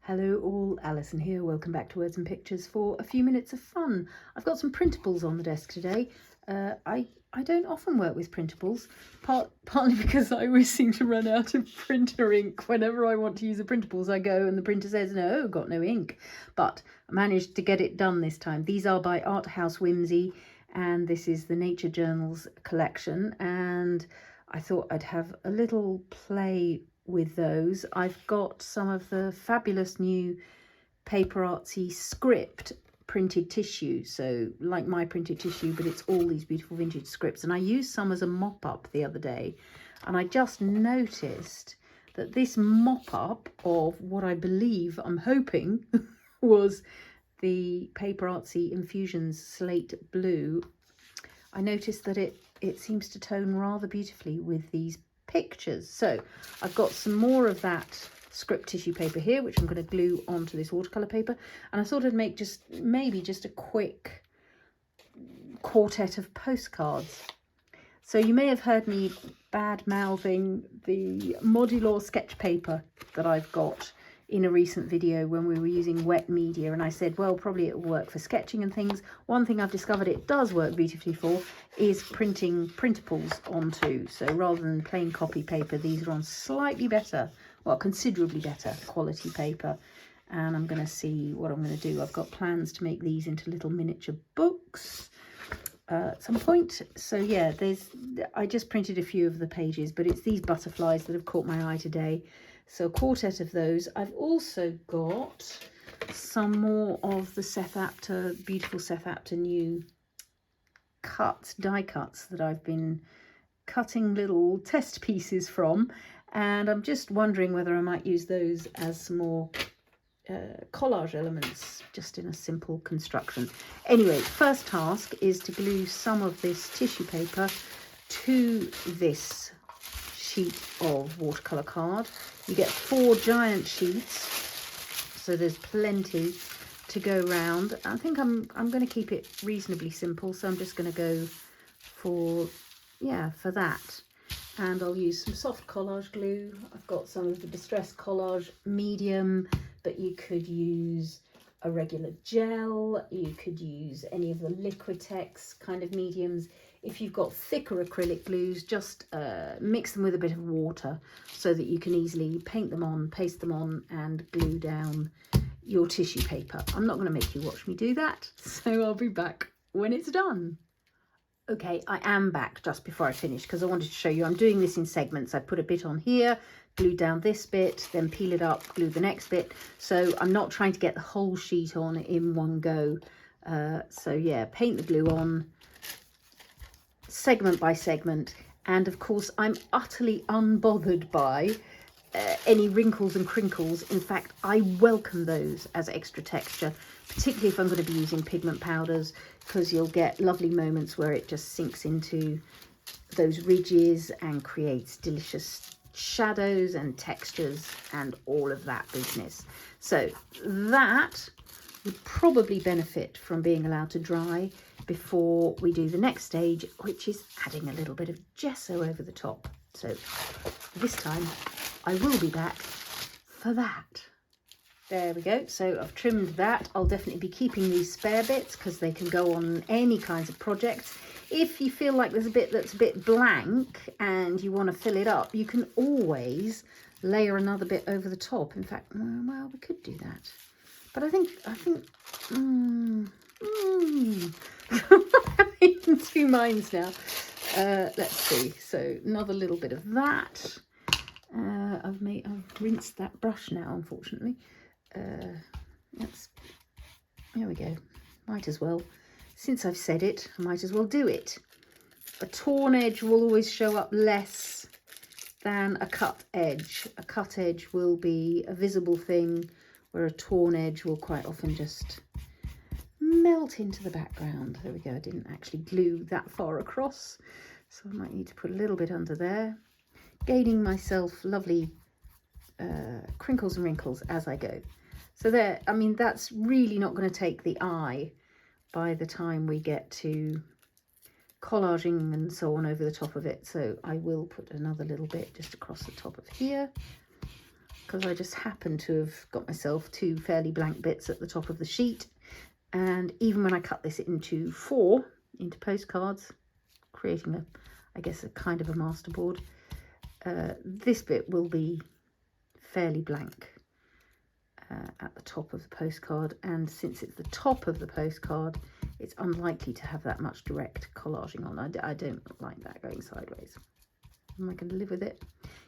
Hello all, Alison here. Welcome back to Words and Pictures for a few minutes of fun. I've got some printables on the desk today. I don't often work with printables, partly because I always seem to run out of printer ink. Whenever I want to use the printables, I go and the printer says, no, got no ink. But I managed to get it done this time. These are by Art House Whimsy, and this is the Nature Journals collection. And I thought I'd have a little play with those. I've got some of the fabulous new PaperArtsy script printed tissue, so like my printed tissue, but it's all these beautiful vintage scripts, and I used some as a mop-up the other day, and I just noticed that this mop-up of what I believe, I'm hoping, was the PaperArtsy Infusions Slate Blue. I noticed that it seems to tone rather beautifully with these pictures. So I've got some more of that script tissue paper here, which I'm going to glue onto this watercolor paper, and I thought I'd make maybe just a quick quartet of postcards. So you may have heard me bad mouthing the modular sketch paper that I've got in a recent video when we were using wet media, and I said, well, probably it will work for sketching and things. One thing I've discovered it does work beautifully for is printing printables onto. So rather than plain copy paper, these are on slightly better, well, considerably better quality paper. And I'm going to see what I'm going to do. I've got plans to make these into little miniature books at some point. So yeah, I just printed a few of the pages, but it's these butterflies that have caught my eye today. So a quartet of those. I've also got some more of the Seth Apter, beautiful Seth Apter new die cuts that I've been cutting little test pieces from, and I'm just wondering whether I might use those as some more collage elements, just in a simple construction. Anyway, first task is to glue some of this tissue paper to this sheet of watercolor card. You get 4 giant sheets, so there's plenty to go around. I think I'm going to keep it reasonably simple, so I'm just going to go for that. And I'll use some soft collage glue. I've got some of the Distress Collage medium, but you could use a regular gel, you could use any of the Liquitex kind of mediums. If you've got thicker acrylic glues, just mix them with a bit of water so that you can easily paint them on, paste them on, and glue down your tissue paper. I'm not going to make you watch me do that, so I'll be back when it's done. Okay, I am back just before I finish because I wanted to show you I'm doing this in segments. I put a bit on here, glue down this bit, then peel it up, glue the next bit. So I'm not trying to get the whole sheet on in one go. So yeah, paint the glue on segment by segment, and of course I'm utterly unbothered by any wrinkles and crinkles. In fact, I welcome those as extra texture, particularly if I'm going to be using pigment powders, because you'll get lovely moments where it just sinks into those ridges and creates delicious shadows and textures and all of that business. So that would probably benefit from being allowed to dry before we do the next stage, which is adding a little bit of gesso over the top. So this time I will be back for that. There we go. So I've trimmed that. I'll definitely be keeping these spare bits because they can go on any kinds of projects. If you feel like there's a bit that's a bit blank and you want to fill it up, you can always layer another bit over the top. In fact, well, we could do that. But I think I'm in two minds now. Let's see. So another little bit of that. I've rinsed that brush now, unfortunately. There we go. Might as well, since I've said it, I might as well do it. A torn edge will always show up less than a cut edge. A cut edge will be a visible thing, where a torn edge will quite often just melt into the background. There we go. I didn't actually glue that far across, so I might need to put a little bit under there, gaining myself lovely crinkles and wrinkles as I go. So there, I mean, that's really not going to take the eye by the time we get to collaging and so on over the top of it. So I will put another little bit just across the top of here. because I just happen to have got myself 2 fairly blank bits at the top of the sheet. And even when I cut this into 4 into postcards, creating I guess a kind of a masterboard, this bit will be fairly blank at the top of the postcard, and since it's the top of the postcard, it's unlikely to have that much direct collaging on. I don't like that going sideways. Am I going to live with it?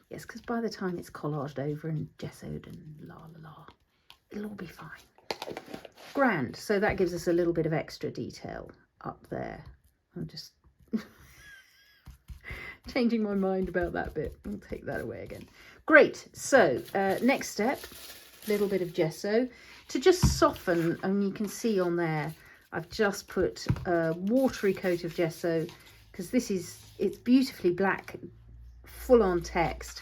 Yes, because by the time it's collaged over and gessoed and la la la, it'll all be fine. Grand. So that gives us a little bit of extra detail up there. I'm just changing my mind about that bit. I'll take that away again. Great. So next step, a little bit of gesso to just soften. And you can see on there, I've just put a watery coat of gesso because it's beautifully black, full on text.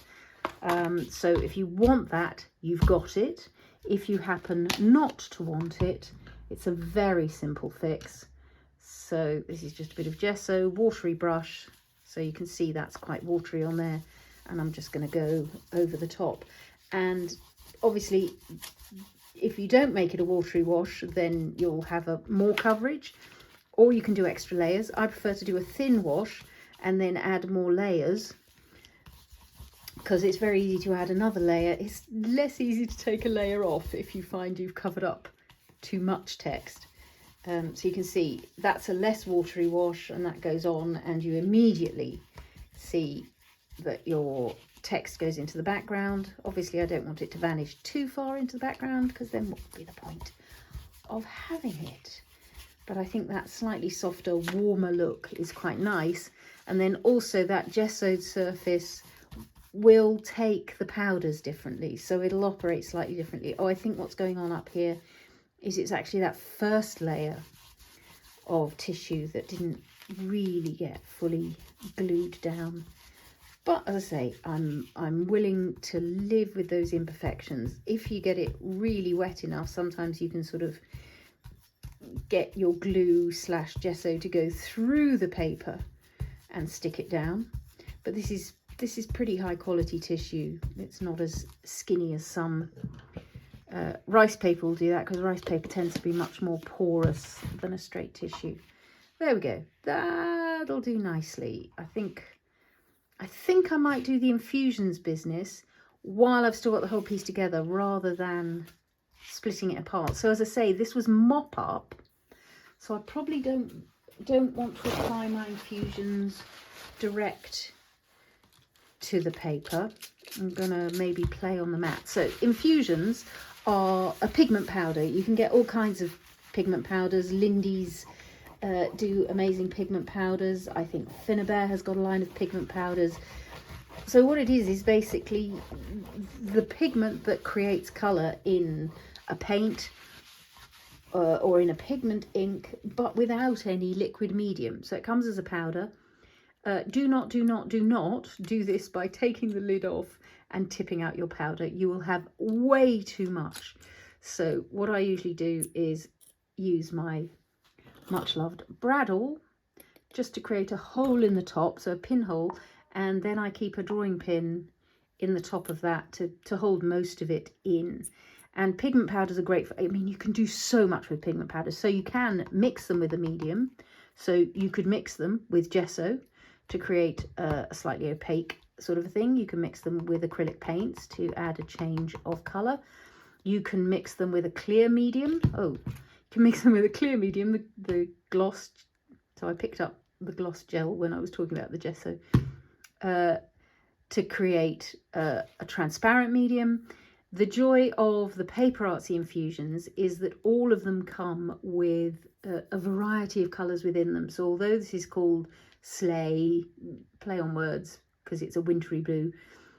So if you want that, you've got it. If you happen not to want it, it's a very simple fix. So this is just a bit of gesso, watery brush. So you can see that's quite watery on there. And I'm just going to go over the top. And obviously, if you don't make it a watery wash, then you'll have more coverage. Or you can do extra layers. I prefer to do a thin wash and then add more layers, because it's very easy to add another layer. It's less easy to take a layer off if you find you've covered up too much text. So you can see that's a less watery wash, and that goes on, and you immediately see that your text goes into the background. Obviously, I don't want it to vanish too far into the background, because then what would be the point of having it? But I think that slightly softer, warmer look is quite nice. And then also that gessoed surface will take the powders differently, so it'll operate slightly differently. Oh, I think what's going on up here is it's actually that first layer of tissue that didn't really get fully glued down. But as I say, I'm willing to live with those imperfections. If you get it really wet enough, sometimes you can sort of get your glue / gesso to go through the paper and stick it down. But this is pretty high quality tissue. It's not as skinny as some rice paper will do that, because rice paper tends to be much more porous than a straight tissue. There we go. That'll do nicely. I think I might do the Infusions business while I've still got the whole piece together, rather than splitting it apart. So as I say, this was mop up, so I probably don't want to apply my Infusions direct to the paper. I'm gonna maybe play on the mat. So Infusions are a pigment powder. You can get all kinds of pigment powders. Lindy's do amazing pigment powders. I think Finnabair has got a line of pigment powders. So what it is basically the pigment that creates colour in a paint or in a pigment ink, but without any liquid medium. So it comes as a powder. Do not do this by taking the lid off and tipping out your powder. You will have way too much. So what I usually do is use my much loved bradawl just to create a hole in the top, so a pinhole, and then I keep a drawing pin in the top of that to hold most of it in. And pigment powders are great for, I mean, you can do so much with pigment powders. So you can mix them with a medium. So you could mix them with gesso to create a slightly opaque sort of a thing. You can mix them with acrylic paints to add a change of colour. You can mix them with a clear medium. You can mix them with a clear medium, the gloss. So I picked up the gloss gel when I was talking about the gesso to create a transparent medium. The joy of the PaperArtsy Infusions is that all of them come with a variety of colours within them. So although this is called Slay, play on words because it's a wintry blue,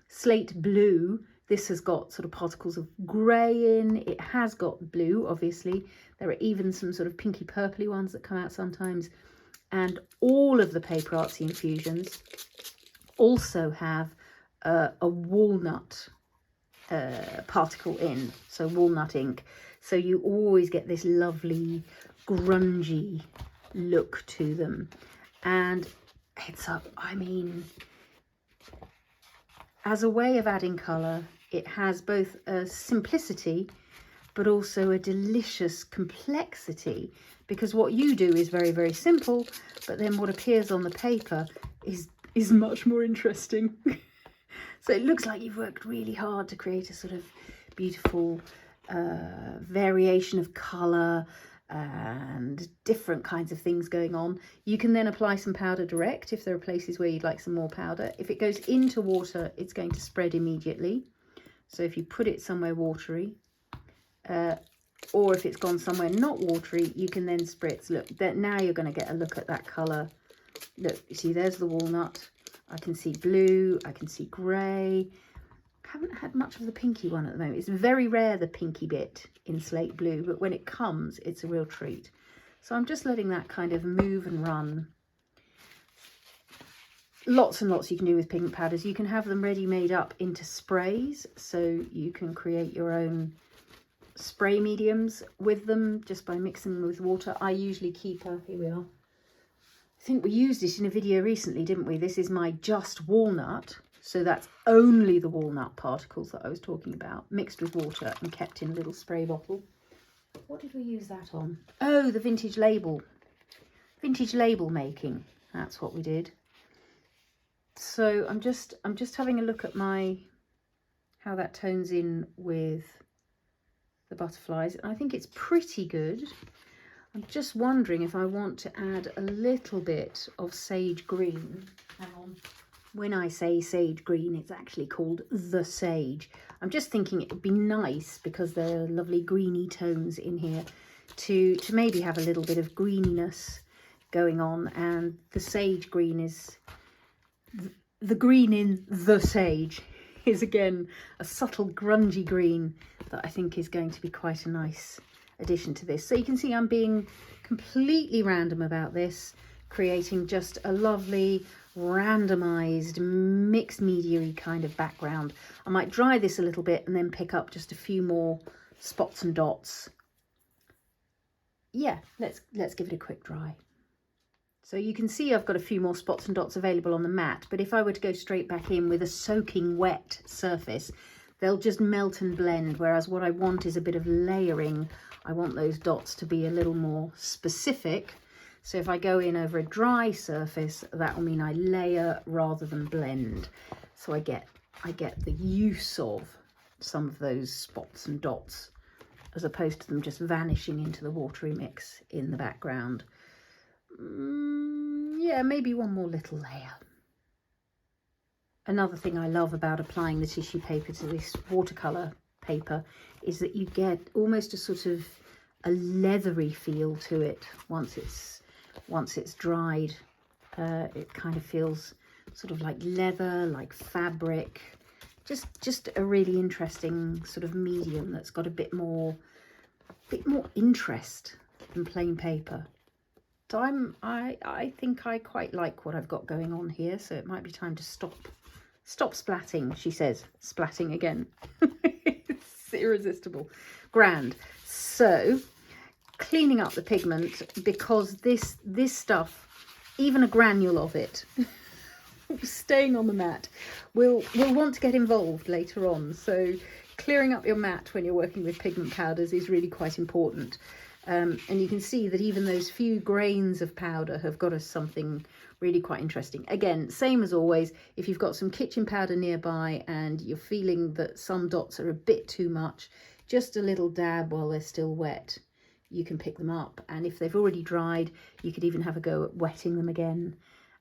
slate blue, this has got sort of particles of grey in. It has got blue, obviously. There are even some sort of pinky purpley ones that come out sometimes. And all of the PaperArtsy Infusions also have a walnut particle in, so walnut ink. So you always get this lovely grungy look to them. And it's I mean, as a way of adding colour, it has both a simplicity but also a delicious complexity, because what you do is very, very simple, but then what appears on the paper is much more interesting. So it looks like you've worked really hard to create a sort of beautiful variation of colour and different kinds of things going on. You can then apply some powder direct if there are places where you'd like some more powder. If it goes into water, it's going to spread immediately. So if you put it somewhere watery, or if it's gone somewhere not watery, you can then spritz. Look, now you're going to get a look at that colour. Look, you see, there's the walnut. I can see blue, I can see grey. Haven't had much of the pinky one at the moment. It's very rare, the pinky bit in slate blue, but when it comes, it's a real treat. So I'm just letting that kind of move and run. Lots and lots you can do with pigment powders. You can have them ready made up into sprays, so you can create your own spray mediums with them just by mixing them with water. I usually keep a, here we are. I think we used it in a video recently, didn't we? This is my just walnut. So that's only the walnut particles that I was talking about, mixed with water and kept in a little spray bottle. What did we use that on? Oh, the vintage label. Vintage label making. That's what we did. So I'm just having a look at how that tones in with the butterflies. And I think it's pretty good. I'm just wondering if I want to add a little bit of sage green. Hang on. When I say sage green, it's actually called the sage. I'm just thinking it would be nice, because there are lovely greeny tones in here, to maybe have a little bit of greeniness going on. And the sage green is, the green in the sage is again a subtle grungy green that I think is going to be quite a nice addition to this. So you can see I'm being completely random about this, creating just a lovely randomized mixed media-y kind of background. I might dry this a little bit and then pick up just a few more spots and dots. Yeah, let's give it a quick dry. So you can see I've got a few more spots and dots available on the mat, but if I were to go straight back in with a soaking wet surface, they'll just melt and blend, whereas what I want is a bit of layering. I want those dots to be a little more specific. So if I go in over a dry surface, that will mean I layer rather than blend. So I get the use of some of those spots and dots, as opposed to them just vanishing into the watery mix in the background. Yeah, maybe one more little layer. Another thing I love about applying the tissue paper to this watercolour paper is that you get almost a sort of a leathery feel to it once it's dried. It kind of feels sort of like leather, like fabric, just a really interesting sort of medium that's got a bit more interest than plain paper. So I think I quite like what I've got going on here, so it might be time to stop splatting, she says, splatting again. It's irresistible. Grand. So cleaning up the pigment, because this stuff, even a granule of it staying on the mat, will want to get involved later on. So clearing up your mat when you're working with pigment powders is really quite important. And you can see that even those few grains of powder have got us something really quite interesting. Again, same as always, if you've got some kitchen powder nearby and you're feeling that some dots are a bit too much, just a little dab while they're still wet, you can pick them up. And if they've already dried, you could even have a go at wetting them again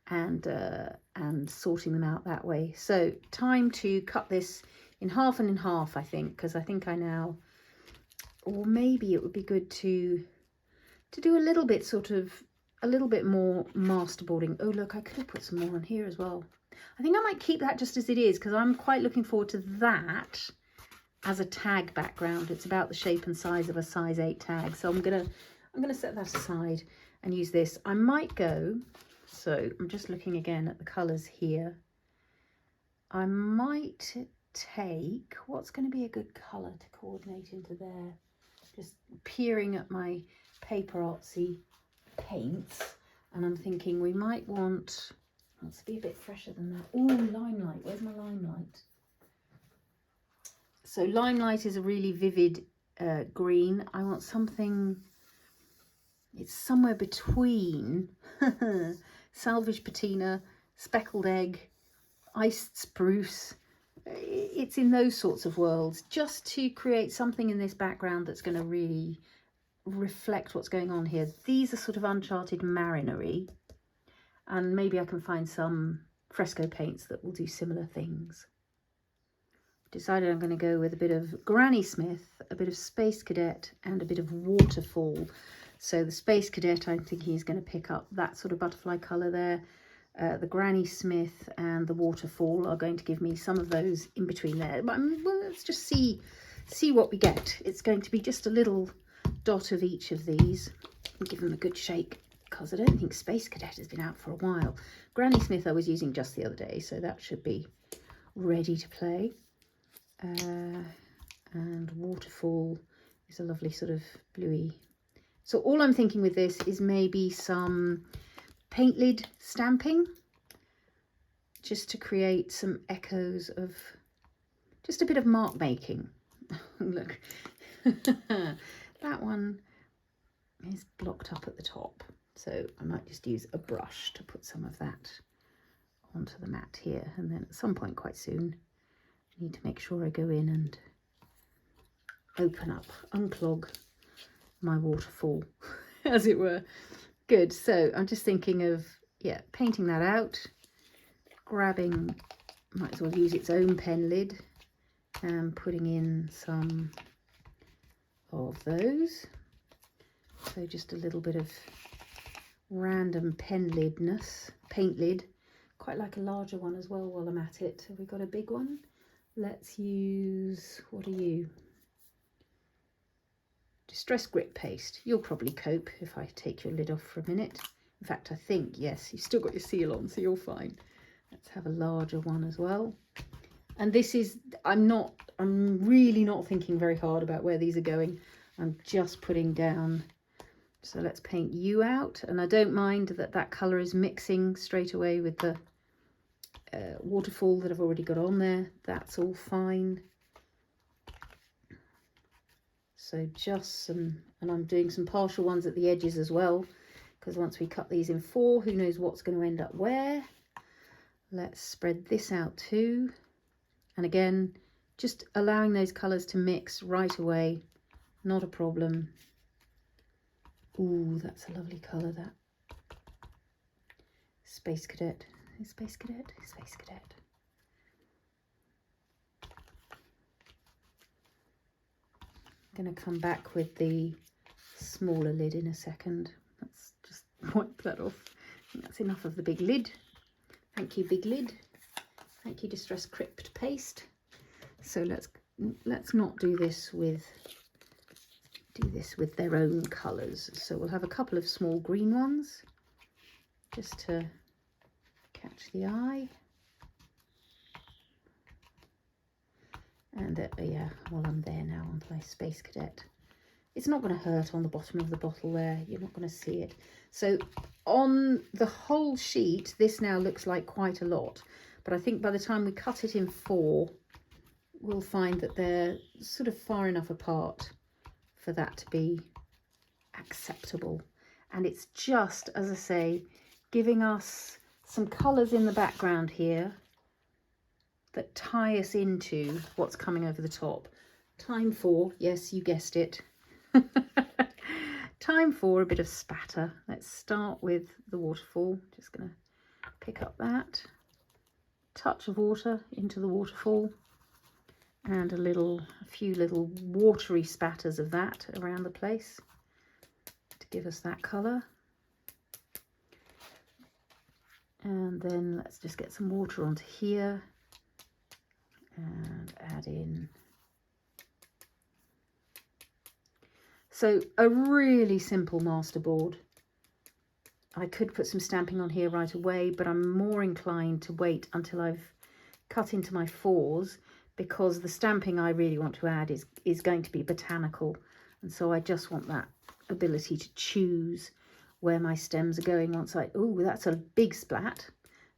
and sorting them out that way. So time to cut this in half and in half, I think, because I think I now, or maybe it would be good to do a little bit, sort of a little bit more masterboarding. Oh look, I could have put some more on here as well. I think I might keep that just as it is, because I'm quite looking forward to that as a tag background. It's about the shape and size of a size 8 tag, so I'm gonna set that aside and use this. I might go, so I'm just looking again at the colours here. I might take, what's going to be a good colour to coordinate into there? Just peering at my PaperArtsy paints, and I'm thinking we might want, let's be a bit fresher than that. Oh, limelight, where's my limelight? So Limelight is a really vivid green. I want something, it's somewhere between Salvage Patina, Speckled Egg, Iced Spruce. It's in those sorts of worlds, just to create something in this background that's going to really reflect what's going on here. These are sort of Uncharted Marinery, and maybe I can find some Fresco paints that will do similar things. Decided I'm going to go with a bit of Granny Smith, a bit of Space Cadet, and a bit of Waterfall. So the Space Cadet, I'm thinking, is going to pick up that sort of butterfly colour there. The Granny Smith and the Waterfall are going to give me some of those in between there. But well, let's just see what we get. It's going to be just a little dot of each of these. I'll give them a good shake, because I don't think Space Cadet has been out for a while. Granny Smith I was using just the other day, so that should be ready to play. And Waterfall is a lovely sort of bluey. So all I'm thinking with this is maybe some paint lid stamping, just to create some echoes of just a bit of mark making. Look, that one is blocked up at the top, so I might just use a brush to put some of that onto the mat here, and then at some point quite soon I need to make sure I go in and open up, unclog my waterfall as it were. Good, so I'm just thinking of, yeah, painting that out, grabbing, might as well use its own pen lid, and putting in some of those. So just a little bit of random pen lidness, paint lid. Quite like a larger one as well while I'm at it. Have we got a big one? Let's use, what are you? Distress Grit Paste. You'll probably cope if I take your lid off for a minute. In fact, I think, yes, you've still got your seal on, so you're fine. Let's have a larger one as well. And this is, I'm really not thinking very hard about where these are going. I'm just putting down. So let's paint you out. And I don't mind that colour is mixing straight away with the waterfall that I've already got on there. That's all fine. So just some, and I'm doing some partial ones at the edges as well, because once we cut these in 4, who knows what's going to end up where. Let's spread this out too. And again, just allowing those colours to mix right away, not a problem. Ooh, that's a lovely colour, that. Space Cadet. Space Cadet? Space Cadet. Going to come back with the smaller lid in a second. Let's just wipe that off. I think that's enough of the big lid. Thank you, big lid. Thank you, Distress Crypt Paste. So let's not do this with their own colours. So we'll have a couple of small green ones just to catch the eye. And yeah, well, I'm there now on my Space Cadet. It's not going to hurt on the bottom of the bottle there. You're not going to see it. So on the whole sheet, this now looks like quite a lot. But I think by the time we cut it in 4, we'll find that they're sort of far enough apart for that to be acceptable. And it's just, as I say, giving us some colours in the background here that tie us into what's coming over the top. Time for, yes, you guessed it. Time for a bit of spatter. Let's start with the waterfall. Just going to pick up that touch of water into the waterfall, and a few little watery spatters of that around the place to give us that colour. And then let's just get some water onto here and add in. So a really simple masterboard. I could put some stamping on here right away, but I'm more inclined to wait until I've cut into my 4s, because the stamping I really want to add is going to be botanical. And so I just want that ability to choose where my stems are going once ooh, that's a big splat.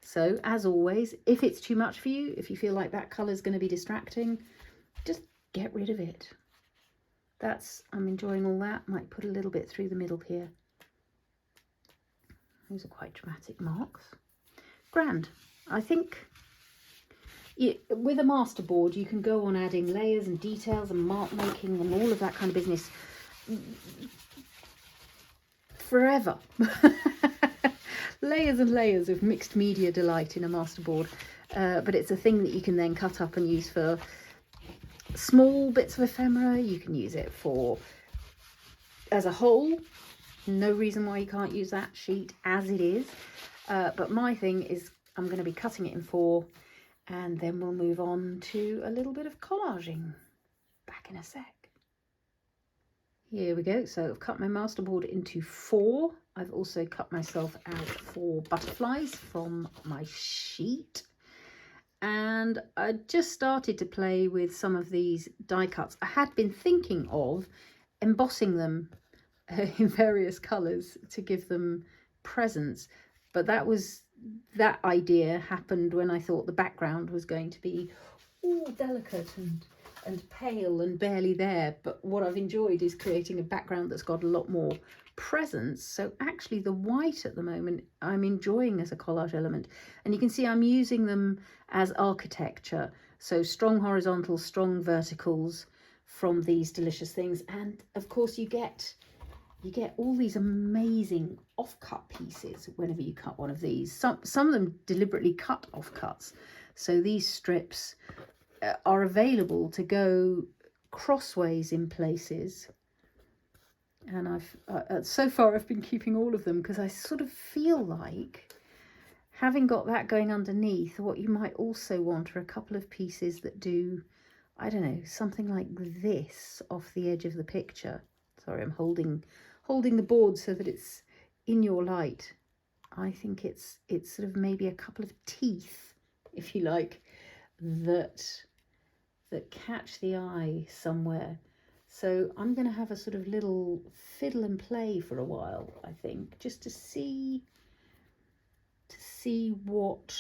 So as always, if it's too much for you, if you feel like that colour is going to be distracting, just get rid of it. I'm enjoying all that. Might put a little bit through the middle here. Those are quite dramatic marks. Grand. I think with a masterboard you can go on adding layers and details and mark making and all of that kind of business forever. Layers and layers of mixed media delight in a masterboard. But it's a thing that you can then cut up and use for small bits of ephemera. You can use it for as a whole. No reason why you can't use that sheet as it is. But my thing is I'm going to be cutting it in 4, and then we'll move on to a little bit of collaging. Back in a sec. Here we go. So I've cut my masterboard into 4. I've also cut myself out 4 butterflies from my sheet. And I just started to play with some of these die cuts. I had been thinking of embossing them in various colours to give them presence, but that idea happened when I thought the background was going to be all delicate and pale and barely there. But what I've enjoyed is creating a background that's got a lot more presence. So actually the white at the moment I'm enjoying as a collage element, and you can see I'm using them as architecture. So strong horizontals, strong verticals from these delicious things. And of course you get all these amazing offcut pieces whenever you cut one of these. Some of them deliberately cut offcuts. So these strips are available to go crossways in places. And so far I've been keeping all of them because I sort of feel like, having got that going underneath, what you might also want are a couple of pieces that do, I don't know, something like this off the edge of the picture. Sorry, I'm holding the board so that it's in your light. I think it's sort of maybe a couple of teeth, if you like, that catch the eye somewhere. So I'm going to have a sort of little fiddle and play for a while, I think, just to see what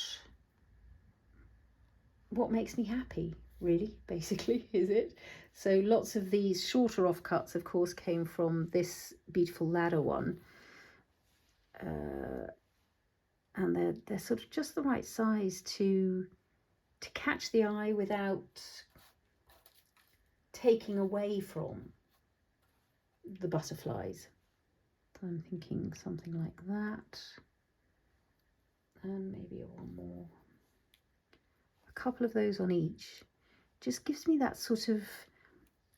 makes me happy, really, basically, is it? So lots of these shorter offcuts, of course, came from this beautiful ladder one. And they're sort of just the right size to catch the eye without taking away from the butterflies. So I'm thinking something like that. And maybe one more. A couple of those on each. Just gives me that sort of,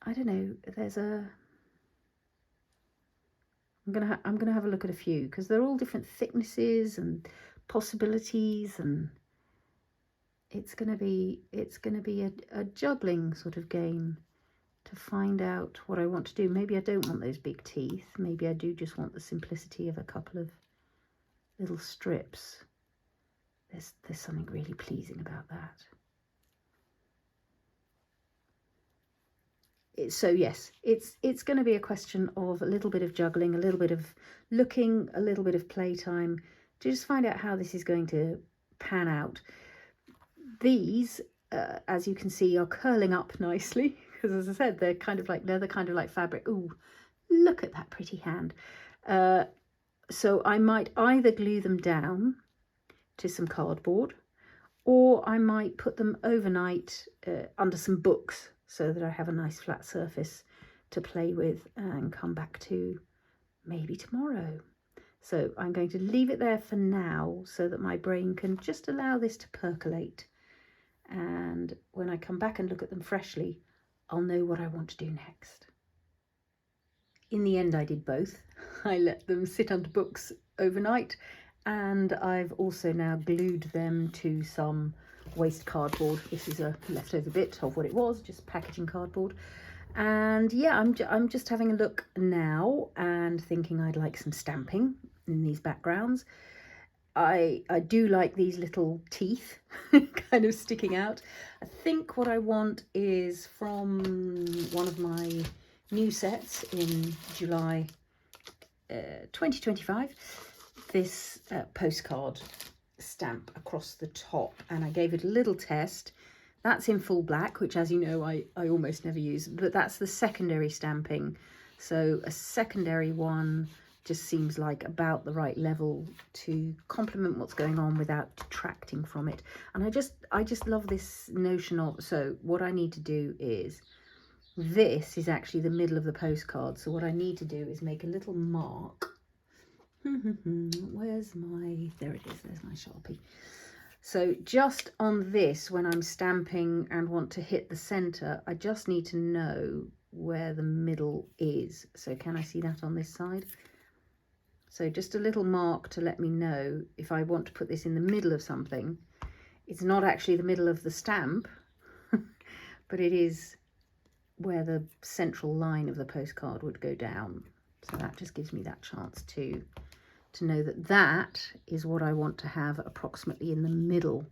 I don't know, I'm gonna have a look at a few because they're all different thicknesses and possibilities, and it's gonna be a juggling sort of game to find out what I want to do. Maybe I don't want those big teeth. Maybe I do just want the simplicity of a couple of little strips. There's something really pleasing about that. So yes, it's going to be a question of a little bit of juggling, a little bit of looking, a little bit of playtime to just find out how this is going to pan out. These, as you can see, are curling up nicely because, as I said, they're kind of like leather, kind of like fabric. Ooh, look at that pretty hand. So I might either glue them down to some cardboard, or I might put them overnight under some books so that I have a nice flat surface to play with and come back to maybe tomorrow. So I'm going to leave it there for now so that my brain can just allow this to percolate. And when I come back and look at them freshly, I'll know what I want to do next. In the end, I did both. I let them sit under books overnight, and I've also now glued them to some waste cardboard. This is a leftover bit of what it was, just packaging cardboard. And yeah, I'm just having a look now and thinking I'd like some stamping in these backgrounds. I do like these little teeth kind of sticking out. I think what I want is from one of my new sets in July 2025, this postcard stamp across the top, and I gave it a little test. That's in full black, which, as you know, I almost never use, but that's the secondary stamping. So a secondary one just seems like about the right level to complement what's going on without detracting from it. And I just love this notion of, so what I need to do is, this is actually the middle of the postcard. So what I need to do is make a little mark. Where's my, there it is, there's my Sharpie. So just on this, when I'm stamping and want to hit the center, I just need to know where the middle is. So can I see that on this side? So just a little mark to let me know if I want to put this in the middle of something. It's not actually the middle of the stamp, but it is where the central line of the postcard would go down. So that just gives me that chance to know that that is what I want to have approximately in the middle.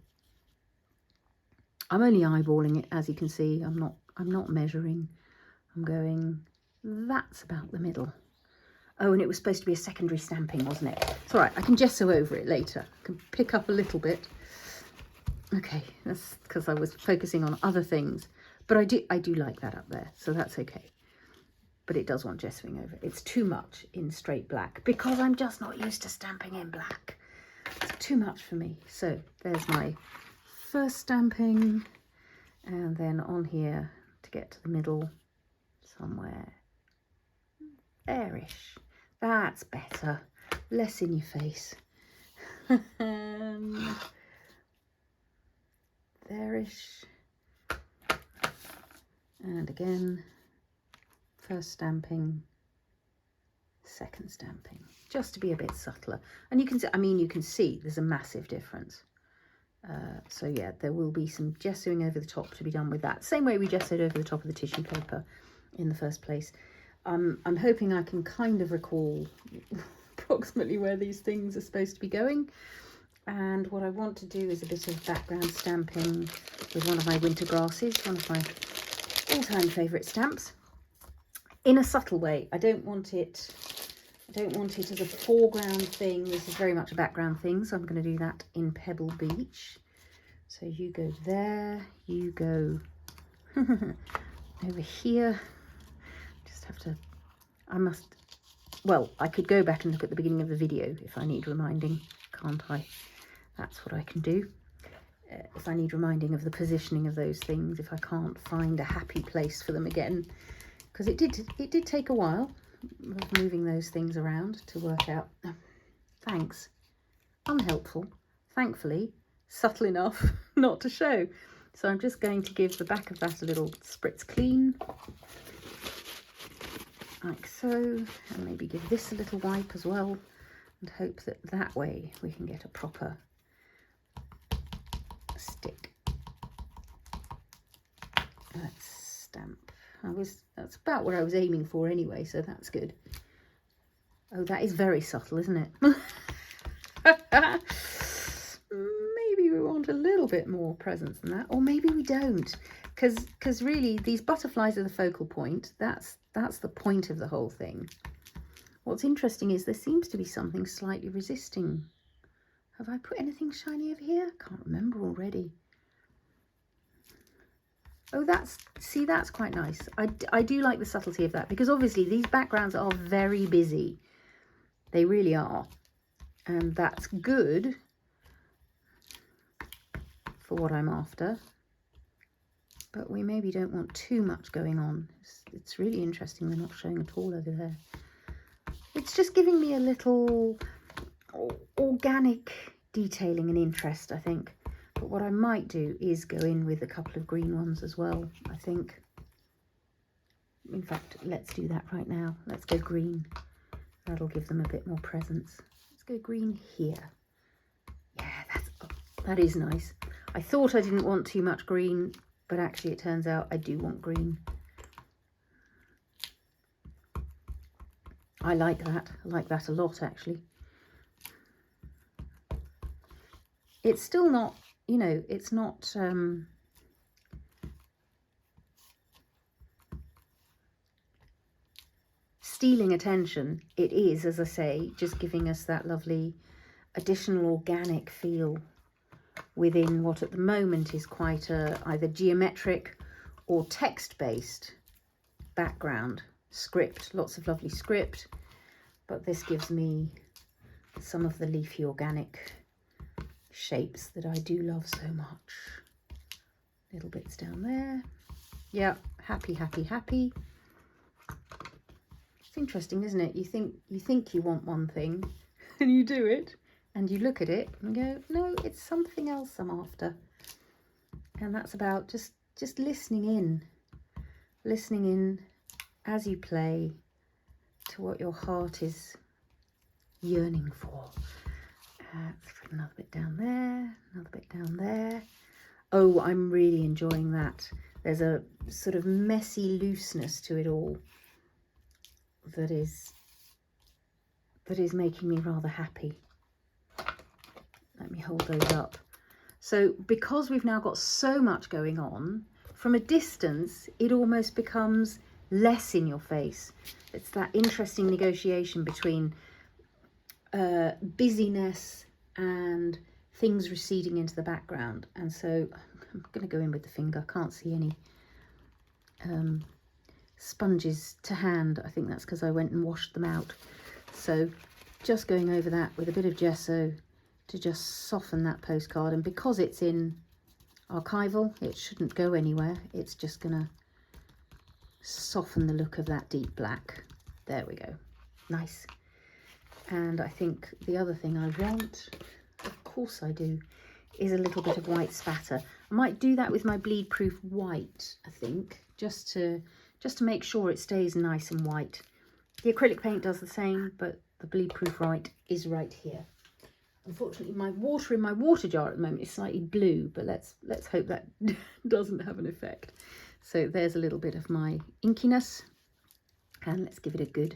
I'm only eyeballing it, as you can see. I'm not measuring. I'm going, that's about the middle. Oh, and it was supposed to be a secondary stamping, wasn't it? It's all right, I can gesso over it later. I can pick up a little bit. Okay, that's because I was focusing on other things. But I do like that up there, so that's okay. But it does want gessoing over. It's too much in straight black because I'm just not used to stamping in black. It's too much for me. So there's my first stamping, and then on here to get to the middle somewhere. There-ish. That's better. Less in your face. There-ish. And again. First stamping, second stamping, just to be a bit subtler. And you can see, I mean, you can see there's a massive difference. So yeah, there will be some gessoing over the top to be done with that. Same way we gessoed over the top of the tissue paper in the first place. I'm hoping I can kind of recall approximately where these things are supposed to be going. And what I want to do is a bit of background stamping with one of my winter grasses, one of my all-time favourite stamps. In a subtle way. I don't want it as a foreground thing. This is very much a background thing, so I'm going to do that in Pebble Beach. So you go there, you go over here. Just have to, well, I could go back and look at the beginning of the video if I need reminding, can't I? That's what I can do. If I need reminding of the positioning of those things, if I can't find a happy place for them again. Because it did take a while of moving those things around to work out. Thanks. Unhelpful. Thankfully, subtle enough not to show. So I'm just going to give the back of that a little spritz clean. Like so. And maybe give this a little wipe as well. And hope that that way we can get a proper stick. Let's stamp. That's about what I was aiming for anyway, so that's good. Oh, that is very subtle, isn't it? Maybe we want a little bit more presence than that, or maybe we don't, because really these butterflies are the focal point. That's the point of the whole thing. What's interesting is there seems to be something slightly resisting. Have I put anything shiny over here? Can't remember already. Oh, that's quite nice. I do like the subtlety of that, because obviously these backgrounds are very busy. They really are. And that's good for what I'm after. But we maybe don't want too much going on. It's really interesting they're not showing at all over there. It's just giving me a little organic detailing and interest, I think. But what I might do is go in with a couple of green ones as well, I think. In fact, let's do that right now. Let's go green. That'll give them a bit more presence. Let's go green here. Yeah, that is nice. I thought I didn't want too much green, but actually it turns out I do want green. I like that. I like that a lot, actually. It's still not, you know, it's not stealing attention. It is, as I say, just giving us that lovely additional organic feel within what at the moment is quite a either geometric or text-based background. Script, lots of lovely script, but this gives me some of the leafy organic shapes that I do love so much. Little bits down there. Yeah, happy, happy, happy. It's interesting, isn't it? You think you want one thing and you do it and you look at it and go, no, it's something else I'm after. And that's about just listening in as you play to what your heart is yearning for. Let's put another bit down there, another bit down there. Oh, I'm really enjoying that. There's a sort of messy looseness to it all that is making me rather happy. Let me hold those up. So because we've now got so much going on, from a distance, it almost becomes less in your face. It's that interesting negotiation between busyness and things receding into the background. And so I'm going to go in with the finger. Can't see any sponges to hand. I think that's because I went and washed them out. So just going over that with a bit of gesso to just soften that postcard. And because it's in Archival, it shouldn't go anywhere. It's just going to soften the look of that deep black. There we go. Nice. And I think the other thing I want, of course I do, is a little bit of white spatter. I might do that with my Bleedproof white, I think, just to make sure it stays nice and white. The acrylic paint does the same, but the Bleedproof white is right here. Unfortunately, my water in my water jar at the moment is slightly blue, but let's hope that doesn't have an effect. So there's a little bit of my inkiness, and let's give it a good.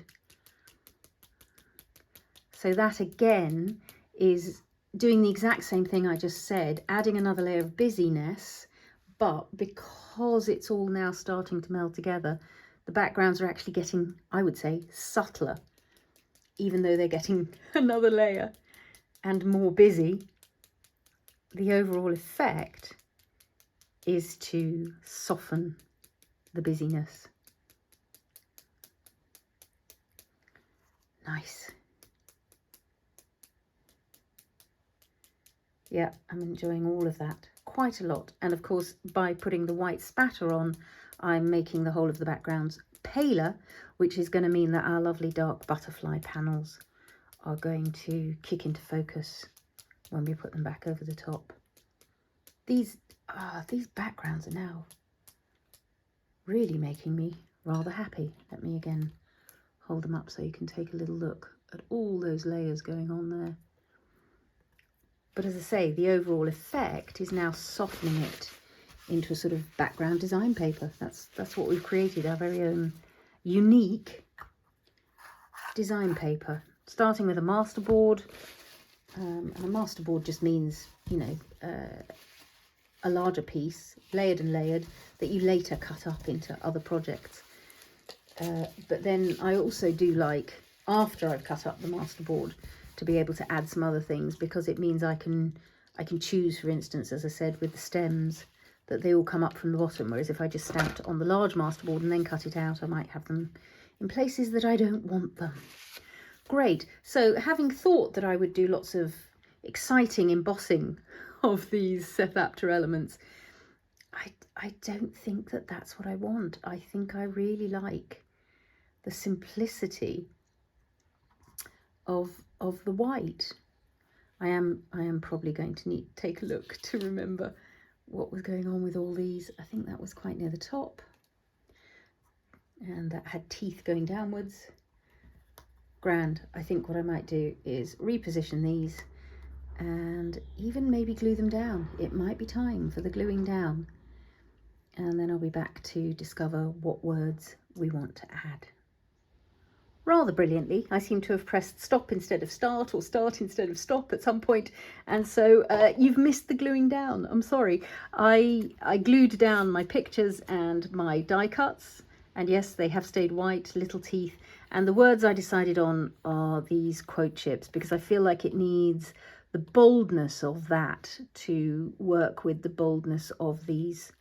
So that again is doing the exact same thing I just said, adding another layer of busyness, but because it's all now starting to meld together, the backgrounds are actually getting, I would say, subtler, even though they're getting another layer and more busy. The overall effect is to soften the busyness. Nice. Yeah, I'm enjoying all of that quite a lot. And of course, by putting the white spatter on, I'm making the whole of the backgrounds paler, which is going to mean that our lovely dark butterfly panels are going to kick into focus when we put them back over the top. These backgrounds are now really making me rather happy. Let me again hold them up so you can take a little look at all those layers going on there. But as I say, the overall effect is now softening it into a sort of background design paper. That's what we've created, our very own unique design paper. Starting with a masterboard, and a masterboard just means, you know, a larger piece, layered and layered, that you later cut up into other projects. But then I also do like, after I've cut up the masterboard, to be able to add some other things, because it means I can choose, for instance, as I said, with the stems, that they all come up from the bottom, whereas if I just stamped on the large masterboard and then cut it out, I might have them in places that I don't want them. Great. So having thought that I would do lots of exciting embossing of these Seth Apter elements, I don't think that that's what I want. I think I really like the simplicity of the white. I am probably going to need to take a look to remember what was going on with all these. I think that was quite near the top, and that had teeth going downwards. Grand. I think what I might do is reposition these and even maybe glue them down. It might be time for the gluing down, and then I'll be back to discover what words we want to add. Rather brilliantly, I seem to have pressed stop instead of start, or start instead of stop at some point, and so you've missed the gluing down. I'm sorry. I glued down my pictures and my die cuts, and yes, they have stayed white, little teeth, and the words I decided on are these quote chips, because I feel like it needs the boldness of that to work with the boldness of these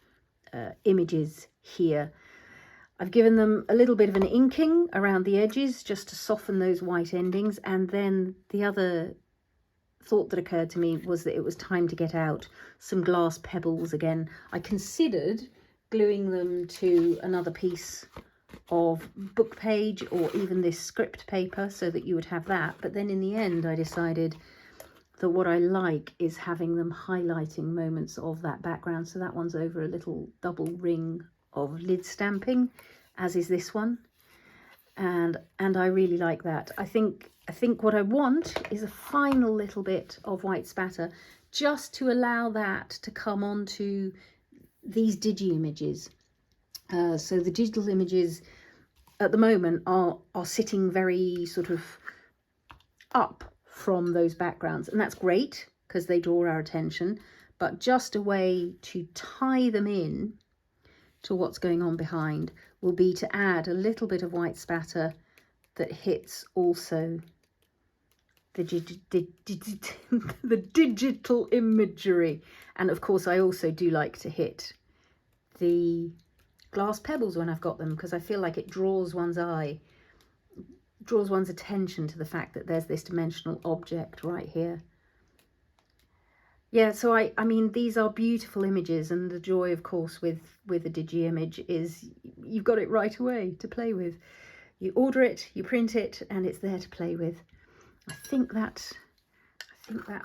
images here. I've given them a little bit of an inking around the edges just to soften those white endings, and then the other thought that occurred to me was that it was time to get out some glass pebbles again. I considered gluing them to another piece of book page or even this script paper so that you would have that, but then in the end I decided that what I like is having them highlighting moments of that background. So that one's over a little double ring of lid stamping, as is this one, and I really like that. I think what I want is a final little bit of white spatter just to allow that to come onto these digi images. So the digital images at the moment are sitting very sort of up from those backgrounds, and that's great because they draw our attention, but just a way to tie them in to what's going on behind will be to add a little bit of white spatter that hits also the digital imagery. And of course I also do like to hit the glass pebbles when I've got them, because I feel like it draws one's attention to the fact that there's this dimensional object right here. Yeah, so I mean, these are beautiful images, and the joy, of course, with a digi image is you've got it right away to play with. You order it, you print it, and it's there to play with. I think that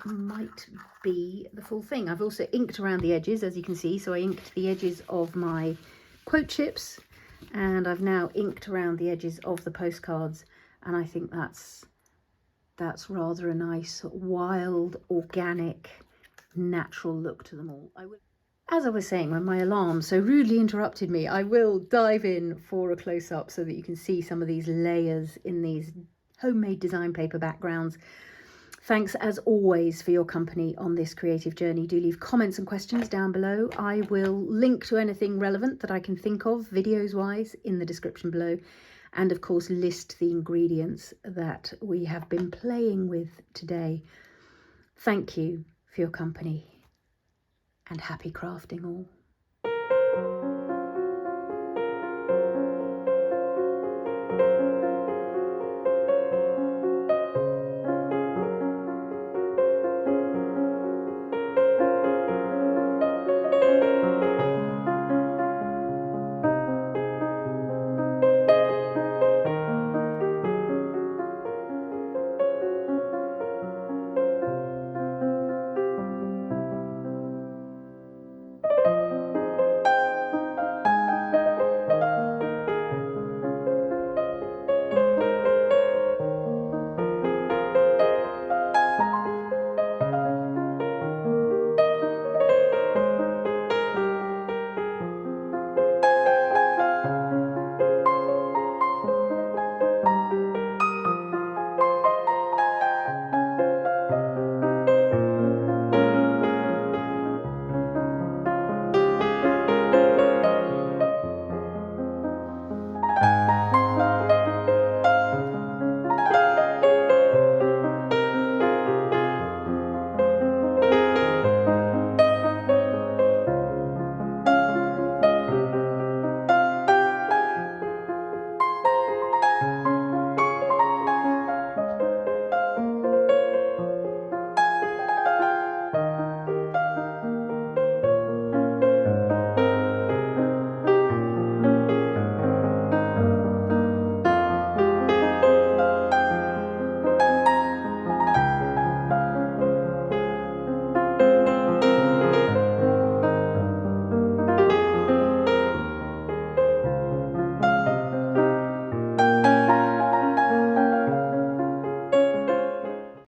might be the full thing. I've also inked around the edges, as you can see. So I inked the edges of my quote chips, and I've now inked around the edges of the postcards, and I think that's rather a nice, wild, organic, natural look to them all. As I was saying, when my alarm so rudely interrupted me, I will dive in for a close-up so that you can see some of these layers in these homemade design paper backgrounds. Thanks as always for your company on this creative journey. Do leave comments and questions down below. I will link to anything relevant that I can think of videos wise in the description below, and of course list the ingredients that we have been playing with today. Thank you for your company, and happy crafting all.